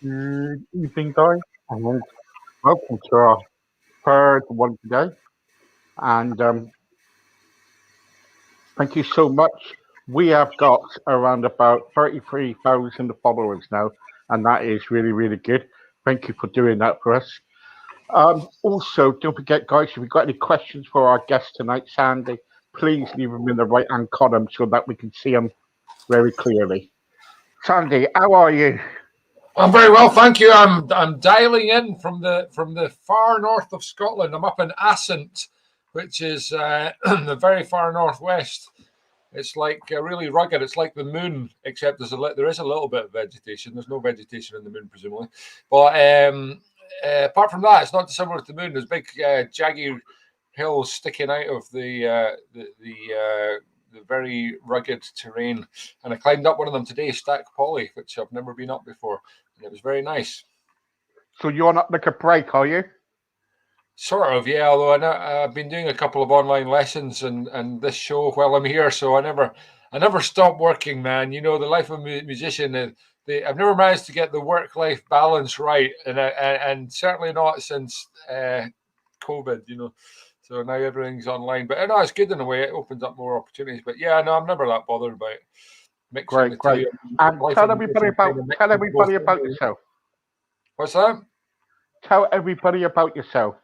Good evening, guys, and welcome to our third one today. And thank you so much. We have got around about 33,000 followers now, and that is really, really good. Thank you for doing that for us. Also, don't forget, guys, if you've got any questions for our guest tonight, Sandy, please leave them in the right hand column so that we can see them very clearly. Sandy, how are you? I'm very well, thank you. I'm dialing in from the far north of Scotland. I'm up in Assynt, which is the very far northwest. It's like really rugged. It's like the moon, except there is a little bit of vegetation. There's no vegetation in the moon, presumably. But apart from that, it's not dissimilar to the moon. There's big jaggy hills sticking out of the very rugged terrain, and I climbed up one of them today, Stack Polly, which I've never been up before, and it was very nice. So you're not like a break, are you? Sort of, yeah. Although I've been doing a couple of online lessons and this show while I'm here, so I never stop working, man. You know, the life of a musician. I've never managed to get the work-life balance right, and certainly not since COVID. You know. So now everything's online, but no, it's good in a way. It opens up more opportunities. But yeah, no, I'm never that bothered about mixing the Great. two. And tell everybody about yourself. What's that? Tell everybody about yourself.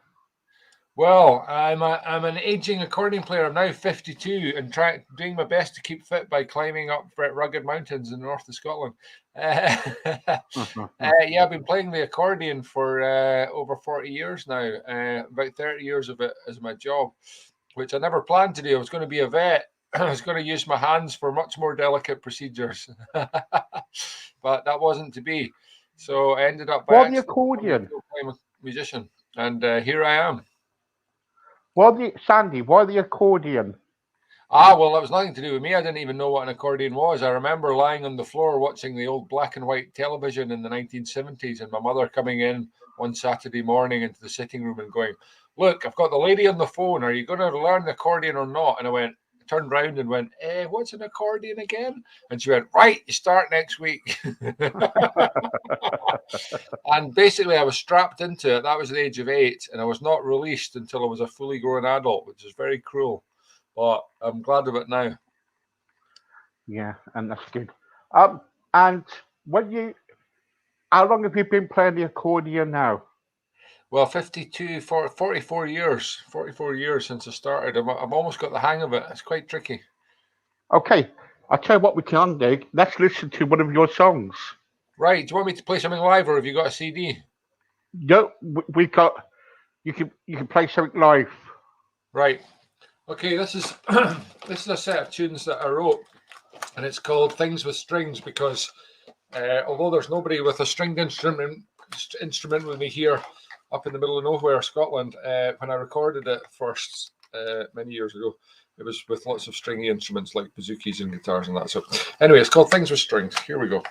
Well, I'm an aging accordion player. I'm now 52 and doing my best to keep fit by climbing up rugged mountains in the north of Scotland. Yeah, I've been playing the accordion for over 40 years now. About 30 years of it as my job, which I never planned to do. I was going to be a vet. I was going to use my hands for much more delicate procedures, but that wasn't to be. So I ended up by the accordion, I'm a musician, and here I am. Sandy, why the accordion? Well, that was nothing to do with me. I didn't even know what an accordion was. I remember lying on the floor watching the old black and white television in the 1970s, and my mother coming in one Saturday morning into the sitting room and going, "Look, I've got the lady on the phone. Are you going to learn the accordion or not?" And I turned around and went, "What's an accordion again?" And she went, "Right, you start next week." And basically, I was strapped into it. That was the age of 8, and I was not released until I was a fully grown adult, which is very cruel. But I'm glad of it now. Yeah, and that's good. And how long have you been playing the accordion now? Well, 44 years. 44 years since I started. I've almost got the hang of it. It's quite tricky. Okay, I'll tell you what we can do. Let's listen to one of your songs. Right. Do you want me to play something live, or have you got a CD? No, we got. You can play something live. Right. Okay. This is a set of tunes that I wrote, and it's called "Things with Strings" because although there's nobody with a stringed instrument with me here up in the middle of nowhere, Scotland, when I recorded it first many years ago, it was with lots of stringy instruments like bazookas and guitars and that. So anyway, it's called "Things with Strings." Here we go.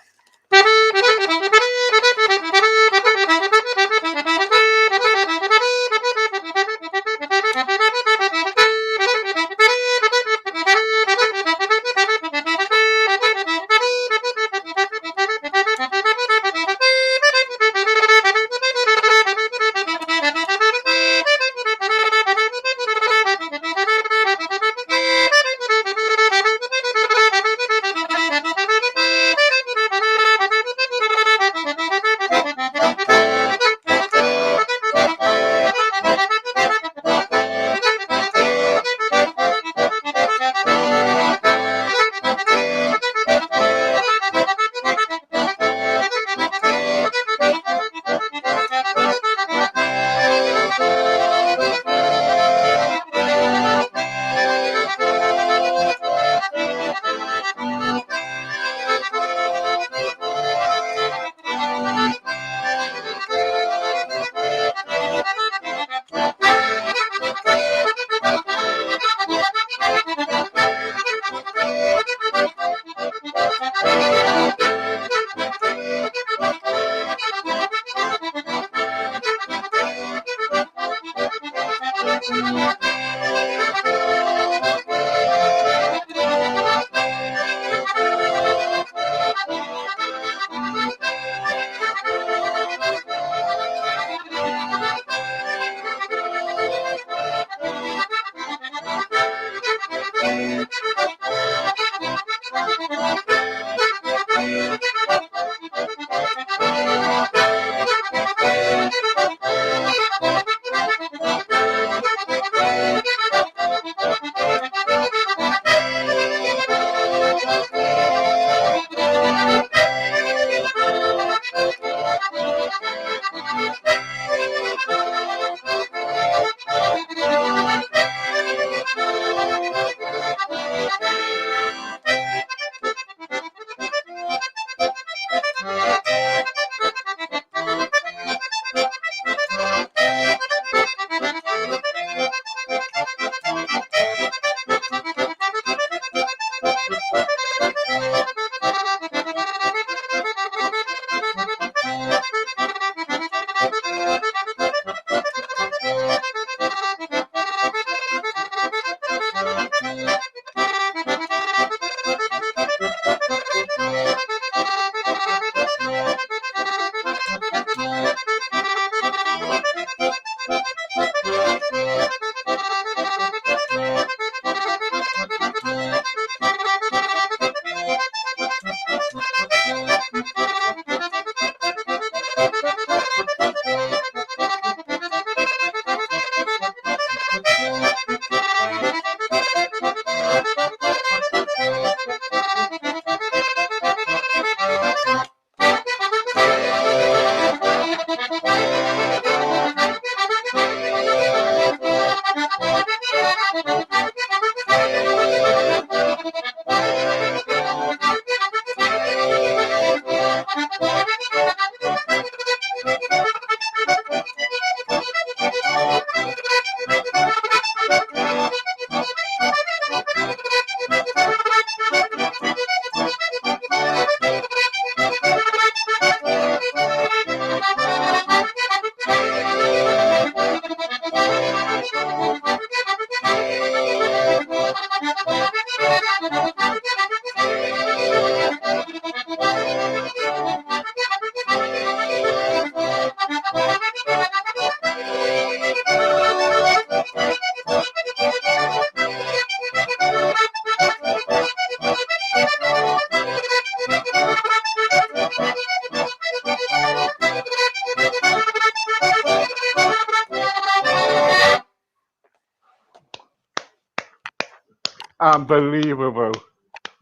Unbelievable.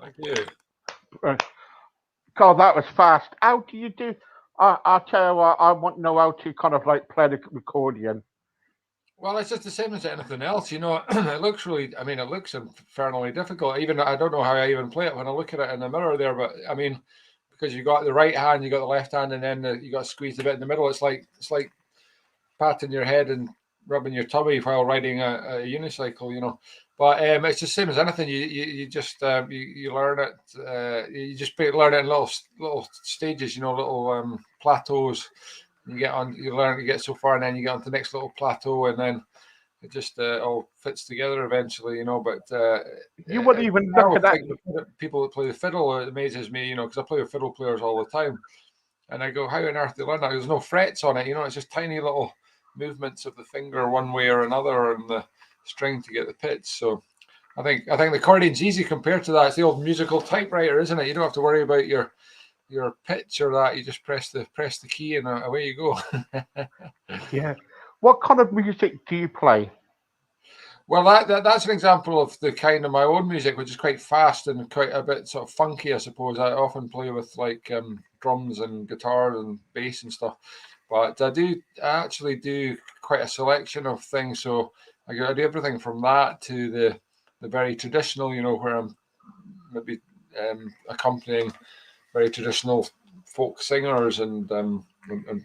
Thank you. God, that was fast. How do you do? I'll tell you what, I want to know how to kind of like play the accordion. Well, it's just the same as anything else, you know. It looks really, I mean, it looks infernally difficult. Even I don't know how I even play it when I look at it in the mirror there, but I mean, because you got the right hand, you got the left hand, and then you got to squeeze a bit in the middle. It's like patting your head and rubbing your tummy while riding a unicycle, you know. But it's the same as anything. You just you learn it. You just learn it in little stages, you know, little plateaus. You get on, you learn to get so far, and then you get on to the next little plateau, and then it just all fits together eventually, you know. But You wouldn't even look at that. People that play the fiddle, it amazes me, you know, because I play with fiddle players all the time, and I go, how on earth do they learn that? There's no frets on it, you know. It's just tiny little movements of the finger one way or another, and the string to get the pitch. So I think the accordion's easy compared to that. It's the old musical typewriter, isn't it? You don't have to worry about your pitch or that. You just press the key and away you go. Yeah. What kind of music do you play? Well, that's an example of the kind of my own music, which is quite fast and quite a bit sort of funky, I suppose. I often play with like drums and guitar and bass and stuff, but I actually do quite a selection of things. So I do everything from that to the very traditional, you know, where I'm maybe accompanying very traditional folk singers and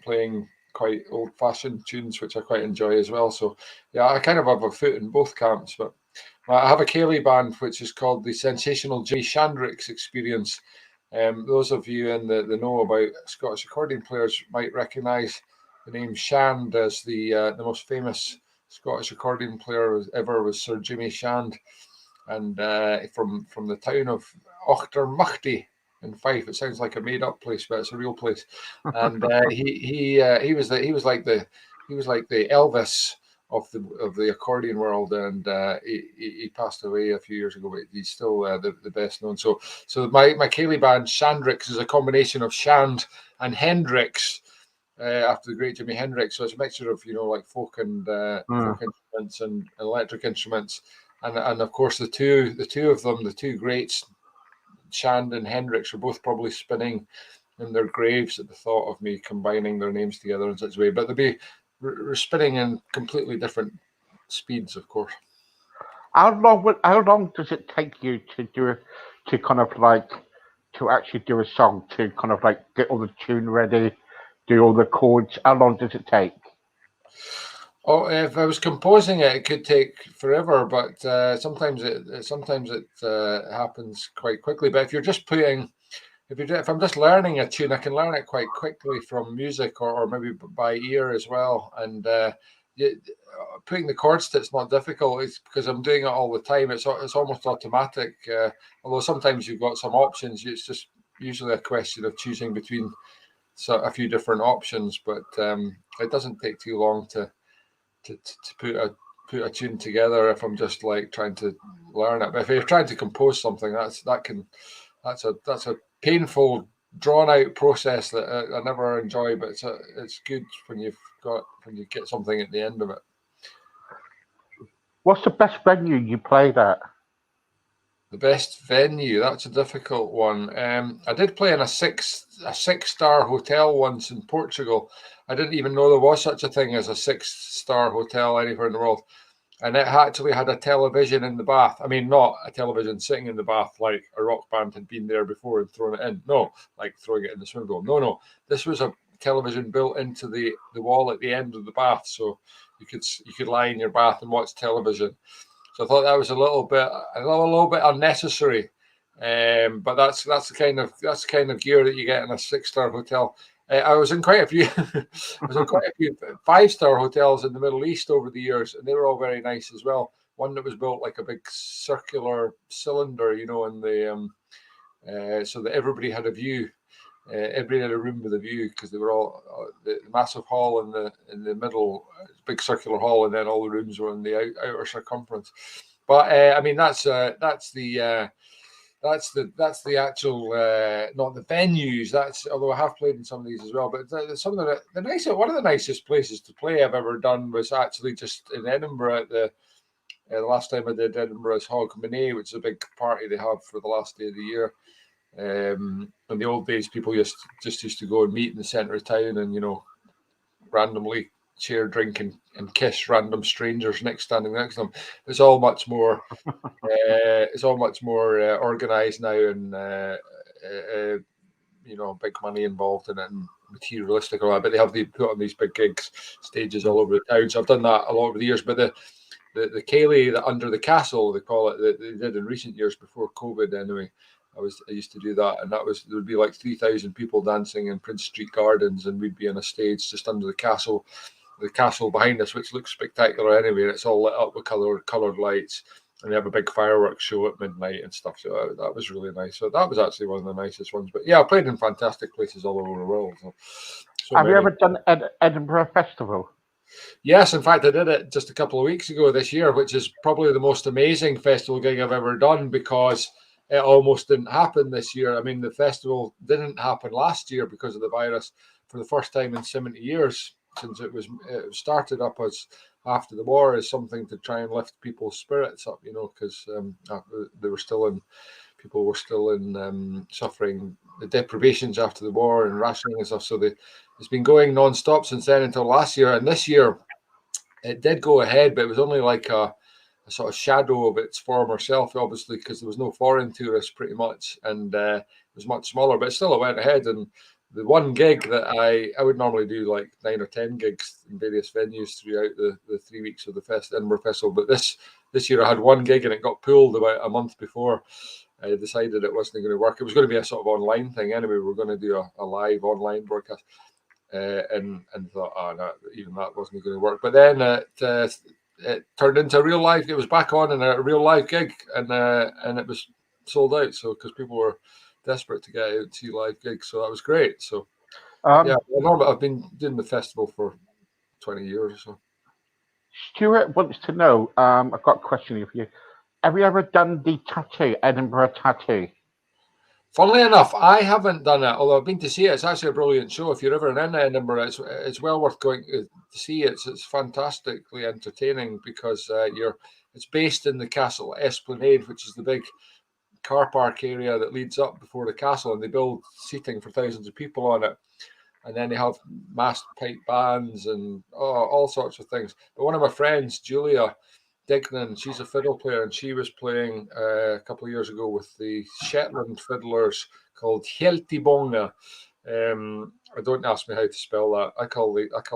playing quite old-fashioned tunes, which I quite enjoy as well. So yeah, I kind of have a foot in both camps. But I have a Ceilidh band which is called the Sensational Jimmy Shandricks Experience. Those of you in the know about Scottish accordion players might recognise the name Shand as the most famous Scottish accordion player ever was Sir Jimmy Shand, and from the town of Auchtermuchty in Fife. It sounds like a made-up place, but it's a real place. And he was like the Elvis of the accordion world, and he passed away a few years ago, but he's still the best known. So my Ceilidh band Shandricks is a combination of Shand and Hendrix. After the great Jimi Hendrix, so it's a mixture of, you know, like folk and folk instruments and electric instruments, and of course the two of them, the two greats, Shand and Hendrix, are both probably spinning in their graves at the thought of me combining their names together in such a way. But they'll be spinning in completely different speeds, of course. How long does it take you to kind of like to actually do a song, to kind of like get all the tune ready, do all the chords? How long does it take? Oh, if I was composing it, it could take forever, but sometimes it happens quite quickly. But if you're just if I'm just learning a tune, I can learn it quite quickly from music or maybe by ear as well. And putting the chords to it's not difficult. It's because I'm doing it all the time. It's almost automatic. Although sometimes you've got some options. It's just usually a question of choosing between a few different options. But it doesn't take too long to put a tune together if I'm just like trying to learn it. But if you're trying to compose something, that's a painful, drawn out process that I never enjoy. But it's good when you get something at the end of it. What's the best venue you played at? The best venue, that's a difficult one. I did play in a six-star hotel once in Portugal. I didn't even know there was such a thing as a six-star hotel anywhere in the world. and it actually had a television in the bath. I mean, not a television sitting in the bath like a rock band had been there before and thrown it in. No, like throwing it in the swimming pool. No. This was a television built into the wall at the end of the bath, so you could lie in your bath and watch television. So I thought that was a little bit unnecessary. But that's the kind of gear that you get in a 6-star hotel. I was in quite a few, I was in quite a few 5-star hotels in the Middle East over the years, and they were all very nice as well. One that was built like a big circular cylinder, in the so that everybody had a view. Everybody had a room with a view because they were all the massive hall in the middle, big circular hall, and then all the rooms were in the outer circumference. But I mean, that's the actual not the venues. That's although I have played in some of these as well. But some of one of the nicest places to play I've ever done was actually just in Edinburgh. The last time I did Edinburgh's Hogmanay, which is a big party they have for the last day of the year. In the old days, people just used to go and meet in the centre of town and randomly share, drink, and kiss random strangers standing next to them. It's all much more. It's all much more organised now, and big money involved in it and materialistic. But they put on these big gigs, stages all over the town. So I've done that a lot over the years. But the Cayley that under the castle, they call it, that they did in recent years before COVID. Anyway, I used to do that, and there would be like 3,000 people dancing in Prince Street Gardens, and we'd be on a stage just under the castle behind us, which looks spectacular anyway, and it's all lit up with coloured lights, and they have a big fireworks show at midnight and stuff. So that was really nice. So that was actually one of the nicest ones. But yeah, I played in fantastic places all over the world. So have you ever done Edinburgh Festival? Yes, in fact, I did it just a couple of weeks ago this year, which is probably the most amazing festival gig I've ever done because it almost didn't happen this year. I mean, the festival didn't happen last year because of the virus for the first time in 70 years since it started up as after the war as something to try and lift people's spirits up, because people were still in suffering the deprivations after the war and rationing and stuff. So it's been going non-stop since then until last year. And this year it did go ahead, but it was only like a sort of shadow of its former self, obviously, because there was no foreign tourists pretty much, and it was much smaller, but still it went ahead. And the one gig that I would normally do like 9 or 10 gigs in various venues throughout the 3 weeks of the Edinburgh Festival, but this year I had one gig and it got pulled about a month before I decided it wasn't going to work. It was going to be a sort of online thing anyway. We were going to do a live online broadcast, and thought, no, even that wasn't going to work. But then it turned into a real live. It was back on in a real live gig, and it was sold out. So because people were desperate to get out and see live gigs, so that was great. So yeah, I've been doing the festival for 20 years or so. Stuart wants to know. I've got a question here for you. Have you ever done the tattoo, Edinburgh Tattoo? Funnily enough, I haven't done it, although I've been to see it. It's actually a brilliant show. If you're ever in Edinburgh, it's well worth going to see it. It's fantastically entertaining because it's based in the castle Esplanade, which is the big car park area that leads up before the castle, and they build seating for thousands of people on it. And then they have massed pipe bands and all sorts of things. But one of my friends, Julia Dignan, she's a fiddle player, and she was playing a couple of years ago with the Shetland fiddlers called Hjeltibonga. Don't ask me how to spell that. I call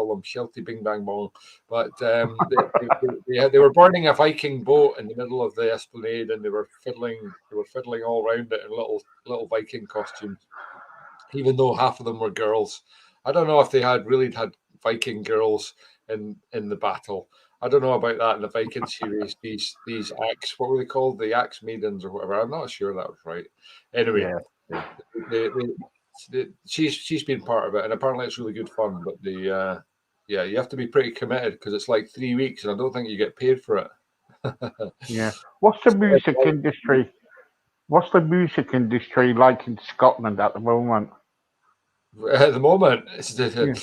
them Shelty Bing Bang Bong. But they were burning a Viking boat in the middle of the Esplanade, and they were fiddling all around it in little Viking costumes, even though half of them were girls. I don't know if they had Viking girls in the battle. I don't know about that in the Viking series. These axe, what were they called? The Axe Maidens or whatever. I'm not sure that was right. Anyway, she's been part of it, and apparently it's really good fun. But you have to be pretty committed because it's like 3 weeks, and I don't think you get paid for it. Yeah. What's the music industry? What's the music industry like in Scotland at the moment? At the moment, it's been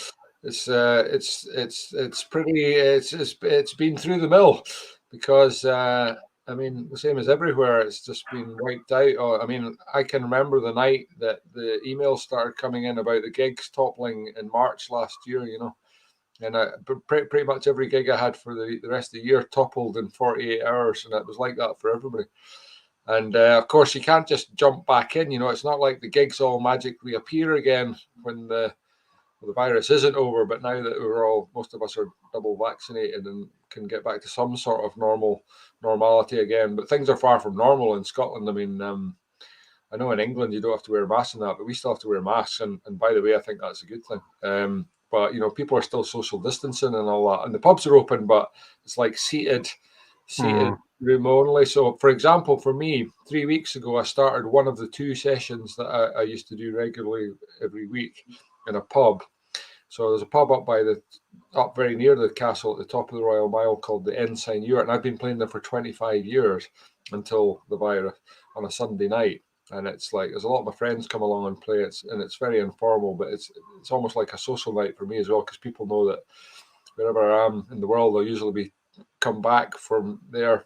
through the mill because I mean, the same as everywhere, it's just been wiped out. I mean, I can remember the night that the emails started coming in about the gigs toppling in March last year, And pretty much every gig I had for the rest of the year toppled in 48 hours, and it was like that for everybody. And of course, you can't just jump back in. It's not like the gigs all magically appear again when the virus isn't over. But now that most of us are double vaccinated and can get back to some sort of normality again. But things are far from normal in Scotland. I mean, I know in England you don't have to wear masks and that, but we still have to wear masks. And by the way, I think that's a good thing. But people are still social distancing and all that, and the pubs are open, but it's like seated room only. So, for example, for me, 3 weeks ago, I started one of the 2 sessions that I used to do regularly every week in a pub. So there's a pub up very near the castle at the top of the Royal Mile called the Ensign Ewart, and I've been playing there for 25 years until the virus on a Sunday night. And it's like there's a lot of my friends come along and play it, and it's very informal, but it's almost like a social night for me as well, because people know that wherever I am in the world, I'll usually come back from there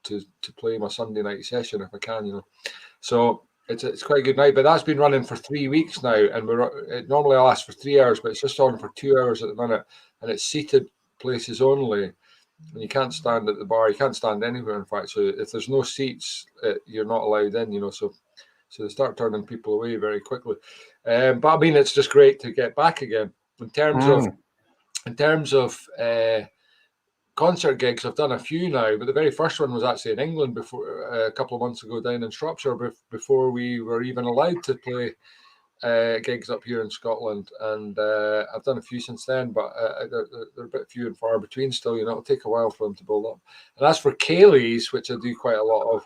to play my Sunday night session if I can, So it's quite a good night, but that's been running for 3 weeks now, and it normally lasts for 3 hours, but it's just on for 2 hours at the minute, and it's seated places only. And you can't stand at the bar. You can't stand anywhere, in fact. So if there's no seats, you're not allowed in, So they start turning people away very quickly. But I mean, it's just great to get back again. In terms of concert gigs, I've done a few now, but the very first one was actually in England before a couple of months ago down in Shropshire, before we were even allowed to play gigs up here in Scotland, and I've done a few since then, but they're a bit few and far between still. It'll take a while for them to build up. And as for Cayleys, which I do quite a lot of,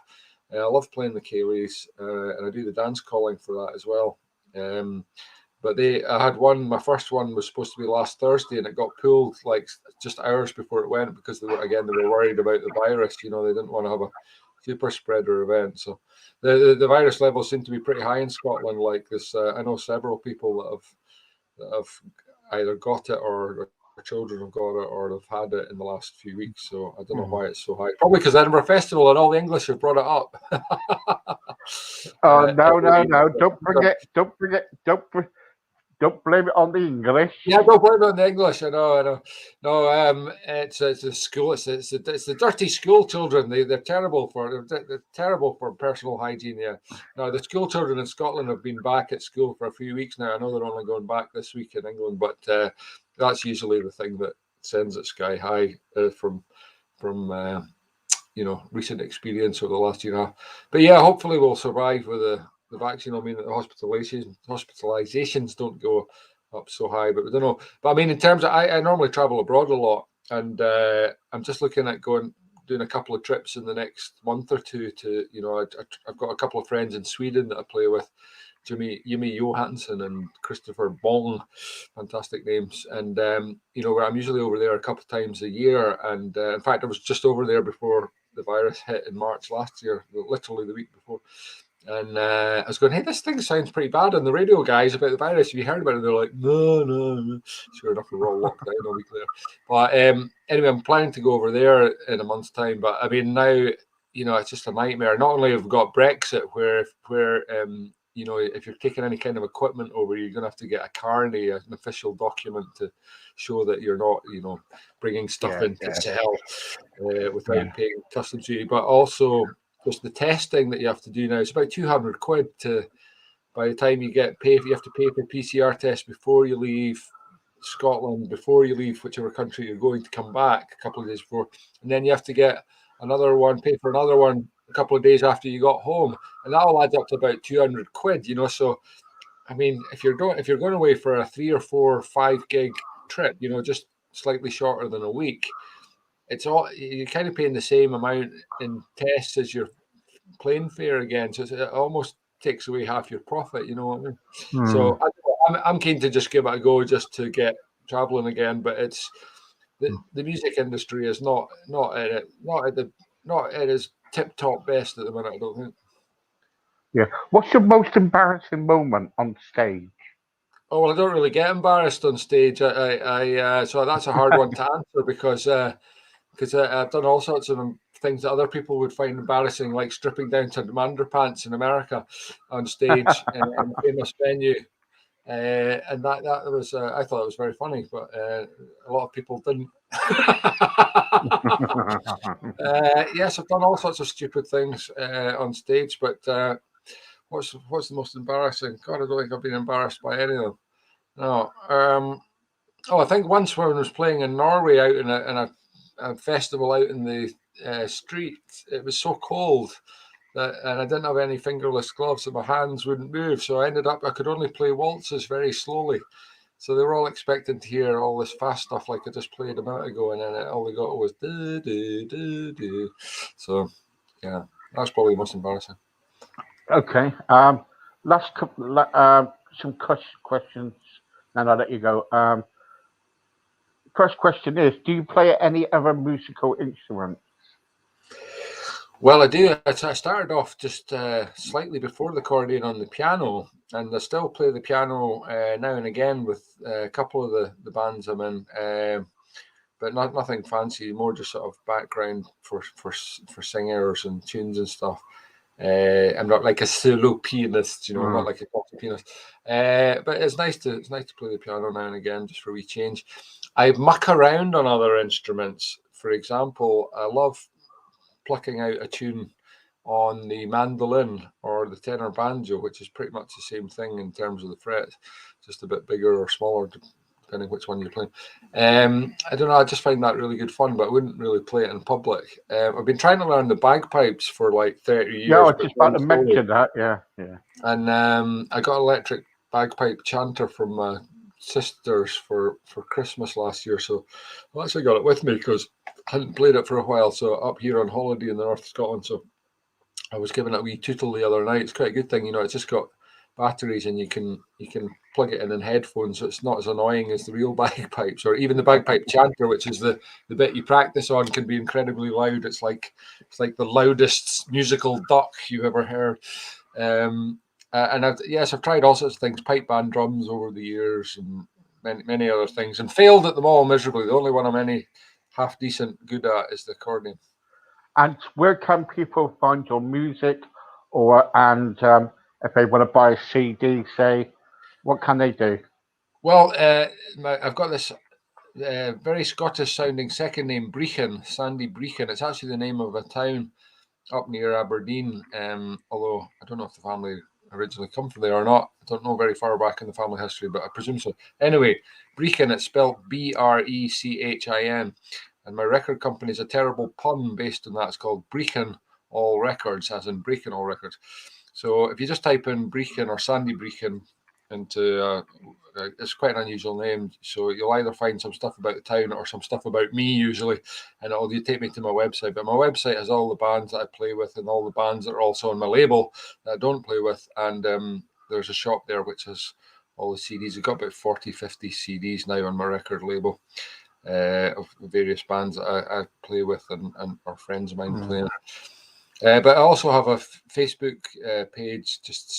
I love playing the Cayleys, and I do the dance calling for that as well. But I had one. My first one was supposed to be last Thursday, and it got pulled like just hours before it went because they were worried about the virus. They didn't want to have a super spreader event. So the virus levels seem to be pretty high in Scotland. Like this, I know several people that have either got it or their children have got it or have had it in the last few weeks. So I don't know why it's so high. Probably because Edinburgh Festival and all the English have brought it up. No. Don't blame it on the English. Yeah, don't blame it on the English. I know. No, it's a school. It's the dirty school children. They're terrible for personal hygiene. Yeah. No, the school children in Scotland have been back at school for a few weeks now. I know they're only going back this week in England, but that's usually the thing that sends it sky high from recent experience over the last year and a half. But yeah, hopefully we'll survive with the vaccine. I mean, the hospitalizations don't go up so high, but we don't know. But I mean, in terms of, I normally travel abroad a lot, and I'm just looking at doing a couple of trips in the next month or two to, I've got a couple of friends in Sweden that I play with, Jimmy Johansson and Christopher Bong, fantastic names. And, where I'm usually over there a couple of times a year. And in fact, I was just over there before the virus hit in March last year, literally the week before. And I was going, hey, this thing sounds pretty bad on the radio, guys, about the virus. Have you heard about it? And they're like, no. Sure enough, we were all locked down a week later. But anyway, I'm planning to go over there in a month's time. But I mean, now, it's just a nightmare. Not only have we got Brexit, where if you're taking any kind of equipment over, you're going to have to get a carnet, an official document to show that you're not, bringing stuff in to sell without paying customs duty. But also, just the testing that you have to do now, it's about 200 quid by the time you get paid. You have to pay for PCR test before you leave Scotland, before you leave whichever country you're going to come back a couple of days before. And then you have to get another one, pay for another one a couple of days after you got home. And that all adds up to about 200 quid, So, I mean, if you're going away for a 3 or 4 or 5 gig trip, just slightly shorter than a week, you're kind of paying the same amount in tests as your plane fare again. So it almost takes away half your profit. You know what I mean? So I'm keen to just give it a go just to get traveling again. But it's the music industry is not at its tip top best at the minute, I don't think. Yeah. What's your most embarrassing moment on stage? Oh, well, I don't really get embarrassed on stage. So that's a hard one to answer because I've done all sorts of things that other people would find embarrassing, like stripping down to underpants in America on stage in a famous venue. and that was I thought it was very funny, but a lot of people didn't. Yes, I've done all sorts of stupid things on stage, but what's the most embarrassing? God, I don't think I've been embarrassed by any of them. No. I think once when I was playing in Norway out in a festival out in the street, it was so cold and I didn't have any fingerless gloves, and my hands wouldn't move. So I could only play waltzes very slowly. So they were all expecting to hear all this fast stuff like I just played a minute ago, and then all they got was do do do do. So yeah, that's probably the most embarrassing. Okay. Last couple. Some questions. Then I'll let you go. First question is: do you play any other musical instruments? Well, I do. I started off just slightly before the accordion on the piano, and I still play the piano now and again with a couple of the bands I'm in, but nothing fancy. More just sort of background for singers and tunes and stuff. I'm not like a solo pianist, I'm not like a concert pianist. But it's nice to play the piano now and again just for a wee change. I muck around on other instruments. For example, I love plucking out a tune on the mandolin or the tenor banjo, which is pretty much the same thing in terms of the frets, just a bit bigger or smaller depending which one you're playing. I don't know, I just find that really good fun, but I wouldn't really play it in public. I've been trying to learn the bagpipes for like 30 years. Yeah, I was just about to mention that, yeah. And I got an electric bagpipe chanter from my sisters for Christmas last year, so I actually got it with me because I hadn't played it for a while, so up here on holiday in the north of Scotland, so I was giving it a wee tootle the other night. It's quite a good thing, it's just got batteries and you can plug it in headphones, so it's not as annoying as the real bagpipes, or even the bagpipe chanter, which is the bit you practice on, can be incredibly loud. It's like the loudest musical duck you've ever heard. And I've tried all sorts of things, pipe band drums over the years and many other things, and failed at them all miserably. The only one I'm any half decent good at is the accordion. And where can people find your music, and if they want to buy a CD, say, what can they do? Well, I've got this very Scottish sounding second name, Brechin, Sandy Brechin. It's actually the name of a town up near Aberdeen, although I don't know if the family originally come from there or not. I don't know very far back in the family history, but I presume so. Anyway, Brechin, it's spelled Brechin, and my record company is a terrible pun based on that. It's called Brechin All Records, as in Breaking All Records. So if you just type in Brechin or Sandy Brechin into it's quite an unusual name, so you'll either find some stuff about the town or some stuff about me usually, and it'll take me to my website. But my website has all the bands that I play with and all the bands that are also on my label that I don't play with, and there's a shop there which has all the CDs. I've got about 40-50 CDs now on my record label of various bands that I play with and are friends of mine playing. But I also have a Facebook page, just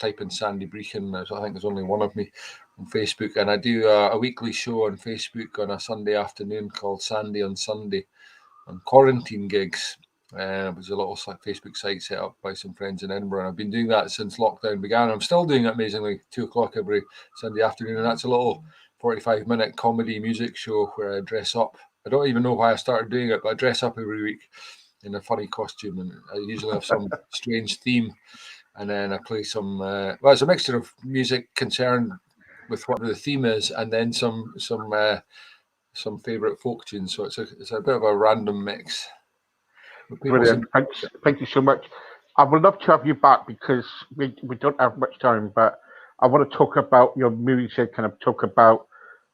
type in Sandy Brechin. I think there's only one of me on Facebook, and I do a weekly show on Facebook on a Sunday afternoon called Sandy on Sunday on quarantine gigs. It was a little Facebook site set up by some friends in Edinburgh, and I've been doing that since lockdown began. I'm still doing it amazingly, 2:00 every Sunday afternoon, and that's a little 45-minute comedy music show where I dress up. I don't even know why I started doing it, but I dress up every week in a funny costume, and I usually have some strange theme, and then I play some it's a mixture of music concerned with what the theme is, and then some favorite folk tunes, so it's a bit of a random mix. Brilliant. Thank you so much. I would love to have you back because we don't have much time, but I want to talk about your music and talk about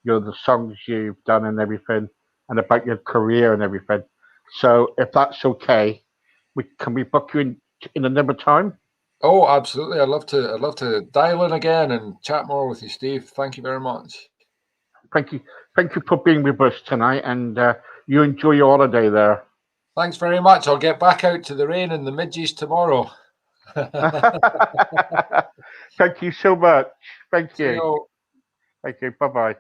the songs you've done and everything, and about your career and everything. So if that's okay, can we book you in another time? Oh, absolutely. I'd love to dial in again and chat more with you, Steve. Thank you very much. Thank you for being with us tonight, and you enjoy your holiday there. Thanks very much. I'll get back out to the rain and the midges tomorrow. Thank you so much. Thank you. See you. Thank you. Bye-bye.